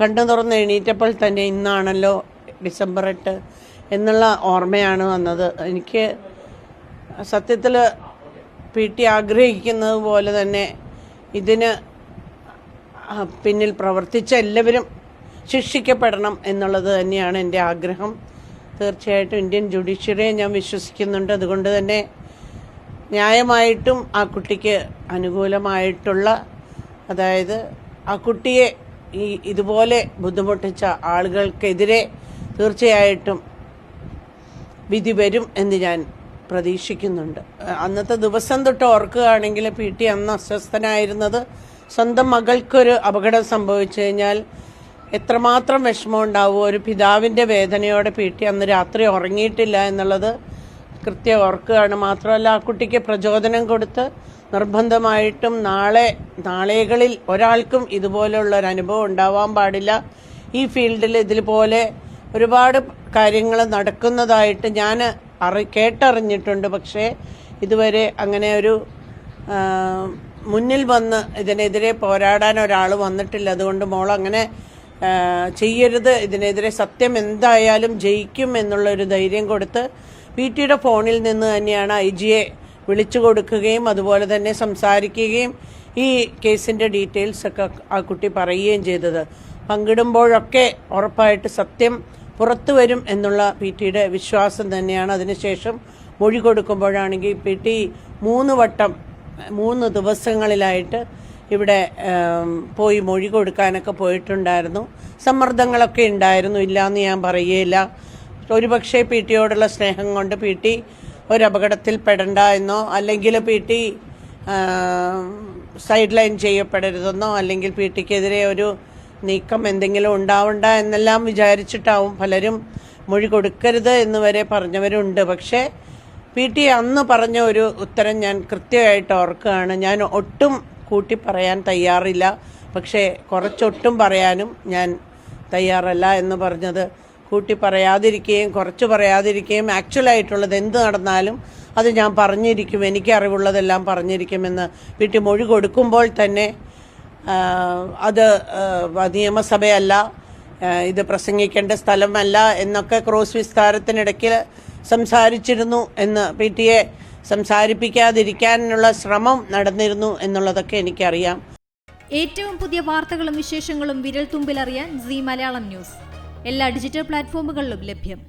കണ്ണു തുറന്ന് എണീറ്റപ്പോൾ തന്നെ ഇന്നാണല്ലോ ഡിസംബർ 8 എന്നുള്ള ഓർമ്മയാണ് വന്നത്. എനിക്ക് സത്യത്തിൽ PT ആഗ്രഹിക്കുന്നത് പോലെ തന്നെ ഇതിന് പിന്നിൽ പ്രവർത്തിച്ച എല്ലാവരും ശിക്ഷിക്കപ്പെടണം എന്നുള്ളത് തന്നെയാണ് എൻ്റെ ആഗ്രഹം. തീർച്ചയായിട്ടും ഇന്ത്യൻ ജുഡീഷ്യറിയെ ഞാൻ വിശ്വസിക്കുന്നുണ്ട്. അതുകൊണ്ട് തന്നെ ന്യായമായിട്ടും ആ കുട്ടിക്ക് അനുകൂലമായിട്ടുള്ള, അതായത് ആ കുട്ടിയെ ഇതുപോലെ ബുദ്ധിമുട്ടിച്ച ആളുകൾക്കെതിരെ തീർച്ചയായിട്ടും വിധി വരും എന്ന് ഞാൻ പ്രതീക്ഷിക്കുന്നുണ്ട്. അന്നത്തെ ദിവസം തൊട്ട് ഓർക്കുകയാണെങ്കിൽ PT അന്ന് അസ്വസ്ഥനായിരുന്നത് സ്വന്തം മകൾക്കൊരു അപകടം സംഭവിച്ചു കഴിഞ്ഞാൽ എത്രമാത്രം വിഷമം ഉണ്ടാവുമോ, ഒരു പിതാവിൻ്റെ വേദനയോടെ PT അന്ന് രാത്രി ഉറങ്ങിയിട്ടില്ല എന്നുള്ളത് കൃത്യം ഓർക്കുകയാണ്. മാത്രമല്ല ആ കുട്ടിക്ക് പ്രചോദനം കൊടുത്ത് നിർബന്ധമായിട്ടും നാളെകളിൽ ഒരാൾക്കും ഇതുപോലുള്ളൊരു അനുഭവം ഉണ്ടാവാൻ പാടില്ല. ഈ ഫീൽഡിൽ ഇതുപോലെ ഒരുപാട് കാര്യങ്ങൾ നടക്കുന്നതായിട്ട് ഞാൻ കേട്ടറിഞ്ഞിട്ടുണ്ട്. പക്ഷേ ഇതുവരെ അങ്ങനെ ഒരു മുന്നിൽ വന്ന് ഇതിനെതിരെ പോരാടാൻ ഒരാൾ വന്നിട്ടില്ല. അതുകൊണ്ട് മോൾ അങ്ങനെ ചെയ്യരുത്, ഇതിനെതിരെ സത്യം എന്തായാലും ജയിക്കും എന്നുള്ളൊരു ധൈര്യം കൊടുത്ത് PTയുടെ ഫോണിൽ നിന്ന് തന്നെയാണ് IG-യെ വിളിച്ചു കൊടുക്കുകയും അതുപോലെ തന്നെ സംസാരിക്കുകയും ഈ കേസിൻ്റെ ഡീറ്റെയിൽസ് ഒക്കെ ആ കുട്ടി പറയുകയും ചെയ്തത്. പങ്കിടുമ്പോഴൊക്കെ ഉറപ്പായിട്ട് സത്യം പുറത്തു വരും എന്നുള്ള PTയുടെ വിശ്വാസം തന്നെയാണ്. അതിനുശേഷം മൊഴി കൊടുക്കുമ്പോഴാണെങ്കിൽ PT 3 ദിവസങ്ങളിലായിട്ട് ഇവിടെ പോയി മൊഴി കൊടുക്കാനൊക്കെ പോയിട്ടുണ്ടായിരുന്നു. സമ്മർദ്ദങ്ങളൊക്കെ ഉണ്ടായിരുന്നു, ഇല്ലയെന്ന് ഞാൻ പറയുകയില്ല. ഒരുപക്ഷെ PTയോടുള്ള സ്നേഹം കൊണ്ട് PT ഒരപകടത്തിൽ പെടണ്ട എന്നോ അല്ലെങ്കിൽ PT സൈഡ് ലൈൻ ചെയ്യപ്പെടരുതെന്നോ അല്ലെങ്കിൽ PTക്കെതിരെ ഒരു നീക്കം എന്തെങ്കിലും ഉണ്ടാവണ്ട എന്നെല്ലാം വിചാരിച്ചിട്ടാവും പലരും മൊഴി കൊടുക്കരുത് എന്ന് വരെ പറഞ്ഞവരുണ്ട്. പക്ഷേ PT അന്ന് പറഞ്ഞ ഒരു ഉത്തരം ഞാൻ കൃത്യമായിട്ട് ഓർക്കുകയാണ്. ഞാൻ ഒട്ടും കൂട്ടി പറയാൻ തയ്യാറില്ല, പക്ഷേ കുറച്ചൊട്ടും പറയാനും ഞാൻ തയ്യാറല്ല എന്ന് പറഞ്ഞത്. കൂട്ടി പറയാതിരിക്കുകയും കുറച്ച് പറയാതിരിക്കുകയും ആക്ച്വലായിട്ടുള്ളത് എന്ത് നടന്നാലും അത് ഞാൻ പറഞ്ഞിരിക്കും, എനിക്ക് അറിവുള്ളതെല്ലാം പറഞ്ഞിരിക്കുമെന്ന് PT മൊഴി കൊടുക്കുമ്പോൾ തന്നെ അത് നിയമസഭയല്ല, ഇത് പ്രസംഗിക്കേണ്ട സ്ഥലമല്ല എന്നൊക്കെ ക്രോസ് വിസ്താരത്തിനിടയ്ക്ക് സംസാരിച്ചിരുന്നു എന്ന് PTയെ സംസാരിപ്പിക്കാതിരിക്കാനുള്ള ശ്രമം നടന്നിരുന്നു എന്നുള്ളതൊക്കെ എനിക്കറിയാം. ഏറ്റവും പുതിയ വാർത്തകളും വിശേഷങ്ങളും വിരൽ തുമ്പിലറിയാൻ Zee മലയാളം ന്യൂസ് എല്ലാ ഡിജിറ്റൽ പ്ലാറ്റ്ഫോമുകളിലും ലഭ്യം.